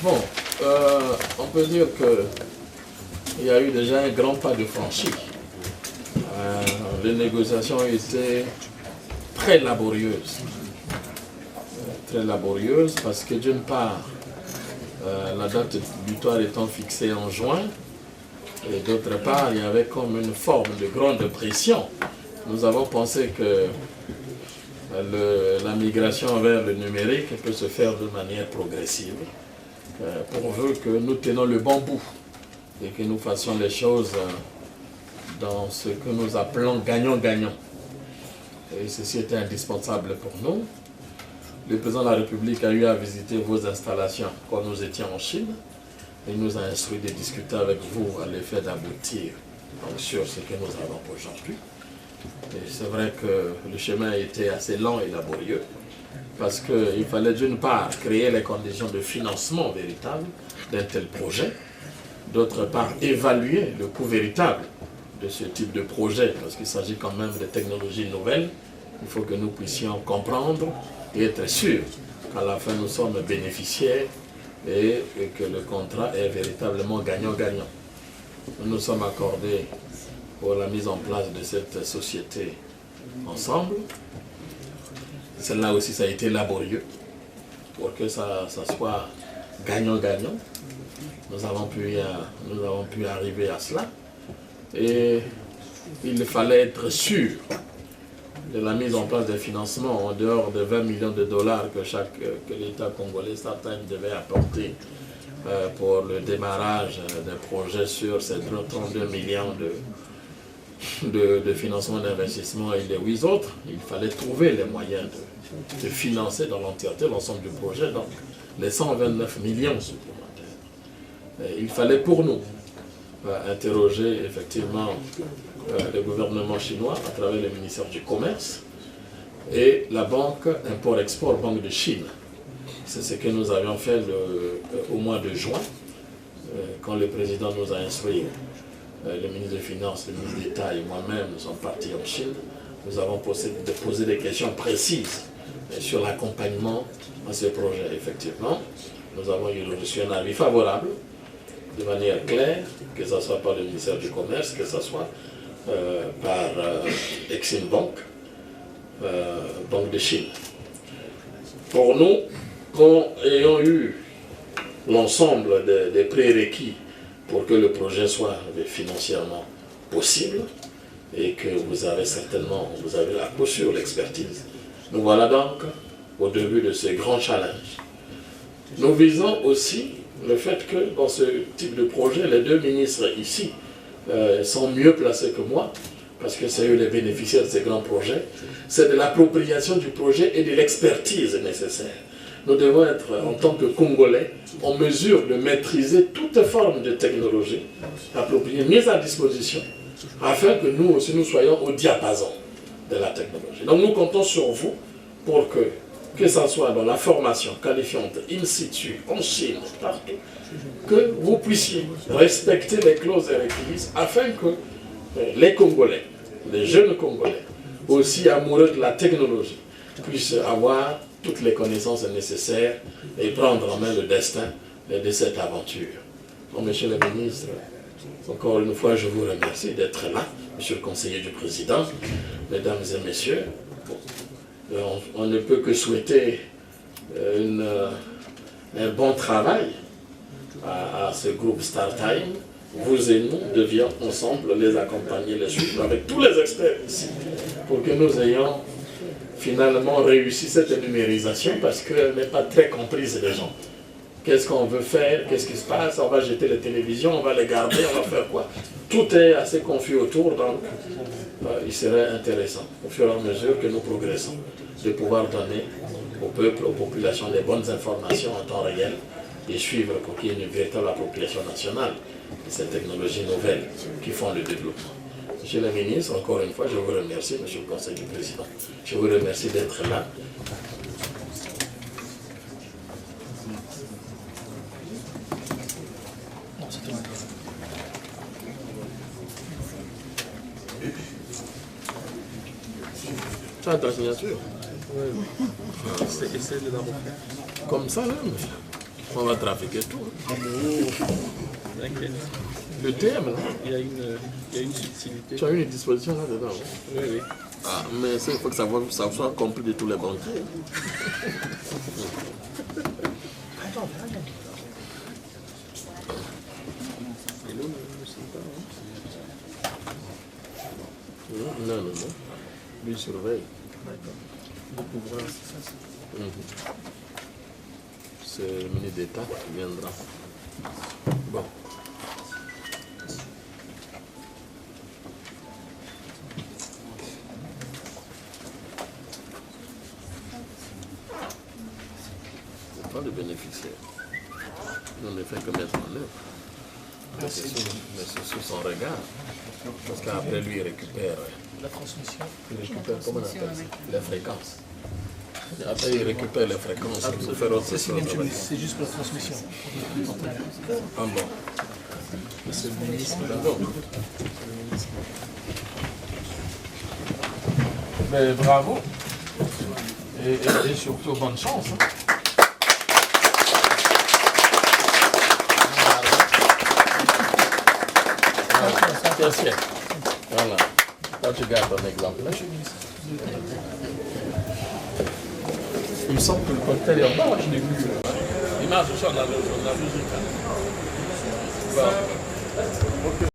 Bon, on peut dire qu'il y a eu déjà un grand pas de franchi. Les négociations ont été très laborieuses. Très laborieuses parce que d'une part, la date butoir étant fixée en juin, et d'autre part, il y avait comme une forme de grande pression. Nous avons pensé que la migration vers le numérique peut se faire de manière progressive, pourvu que nous tenons le bon bout et que nous fassions les choses dans ce que nous appelons gagnant-gagnant. Et ceci était indispensable pour nous. Le président de la République a eu à visiter vos installations quand nous étions en Chine. Il nous a instruit de discuter avec vous à l'effet d'aboutir sur ce que nous avons aujourd'hui. Et c'est vrai que le chemin a été assez lent et laborieux parce qu'il fallait d'une part créer les conditions de financement véritable d'un tel projet, d'autre part évaluer le coût véritable de ce type de projet parce qu'il s'agit quand même de technologies nouvelles. Il faut que nous puissions comprendre et être sûrs qu'à la fin nous sommes bénéficiaires et que le contrat est véritablement gagnant-gagnant. Nous nous sommes accordés pour la mise en place de cette société ensemble. Celle-là aussi, ça a été laborieux pour que ça soit gagnant-gagnant. Nous avons pu arriver à cela. Et il fallait être sûr de la mise en place des financements en dehors de 20 millions de dollars que l'État congolais StarTimes devait apporter pour le démarrage des projets sur ces 32 millions de financement d'investissement et les 8 autres. Il fallait trouver les moyens de financer dans l'entièreté l'ensemble du projet, donc les 129 millions supplémentaires. Et il fallait pour nous interroger effectivement le gouvernement chinois à travers le ministère du Commerce et la banque Import-Export, Banque de Chine. C'est ce que nous avions fait au mois de juin, quand le président nous a instruit, le ministre des Finances, le ministre d'État et moi-même, nous sommes partis en Chine. Nous avons posé des questions précises sur l'accompagnement à ce projet. Effectivement, nous avons reçu un avis favorable, de manière claire, que ce soit par le ministère du Commerce, que ce soit par Exim Bank, Banque de Chine. Pour nous, ayant eu l'ensemble des prérequis pour que le projet soit financièrement possible et que vous avez la posture, l'expertise, nous voilà donc au début de ce grand challenge. Nous visons aussi le fait que dans ce type de projet, les deux ministres ici sont mieux placés que moi, parce que c'est eux les bénéficiaires de ces grands projets. C'est de l'appropriation du projet et de l'expertise nécessaire. Nous devons être, en tant que Congolais, en mesure de maîtriser toute forme de technologie appropriée, mise à disposition, afin que nous aussi nous soyons au diapason de la technologie. Donc nous comptons sur vous pour que ce soit dans la formation qualifiante, in situ, en Chine, partout, que vous puissiez respecter les clauses et requises afin que les Congolais, les jeunes Congolais, aussi amoureux de la technologie, puissent avoir toutes les connaissances nécessaires et prendre en main le destin de cette aventure. Donc, monsieur le ministre, encore une fois, je vous remercie d'être là, monsieur le conseiller du président, mesdames et messieurs. On ne peut que souhaiter un bon travail à ce groupe StarTime. Vous et nous devions ensemble les accompagner, les suivre avec tous les experts ici, pour que nous ayons finalement réussi cette numérisation, parce qu'elle n'est pas très comprise des gens. Qu'est-ce qu'on veut faire? Qu'est-ce qui se passe? On va jeter les télévisions, on va les garder, on va faire quoi? Tout est assez confus autour, donc il serait intéressant, au fur et à mesure que nous progressons, de pouvoir donner au peuple, aux populations, les bonnes informations en temps réel et suivre pour qu'il y ait une véritable appropriation nationale de ces technologies nouvelles qui font le développement. Monsieur le ministre, encore une fois, je vous remercie, monsieur le conseil du président. Je vous remercie d'être là. Tu as ta signature? Oui. C'est de la montre. Comme ça, là, On va trafiquer tout. T'inquiète. Le thème, là. Il y a une subtilité. Tu as une disposition là-dedans. Oui, oui. Ah, mais il faut que ça soit compris de tous les banquiers. Et l'eau ne sait pas. Non. Lui surveille. Le pouvoir, c'est ça. C'est le ministre d'État qui viendra. Bon. C'est pas le bénéficiaire. Nous ne fait que mettre en œuvre. Mais c'est sous son regard. Parce qu'après lui, il récupère. La transmission. Il récupère, comment on appelle ça? Les fréquences. Après, il récupère les fréquences pour faire autre chose. C'est juste pour la transmission. Ah bon. C'est le ministre. D'accord. Mais bravo. Et surtout, bonne chance. Hein. Tiens. Voilà. Là, tu gardes ton exemple. Là. Il me semble que le cocktail est en bas, je l'ai vu. L'image, on a vu.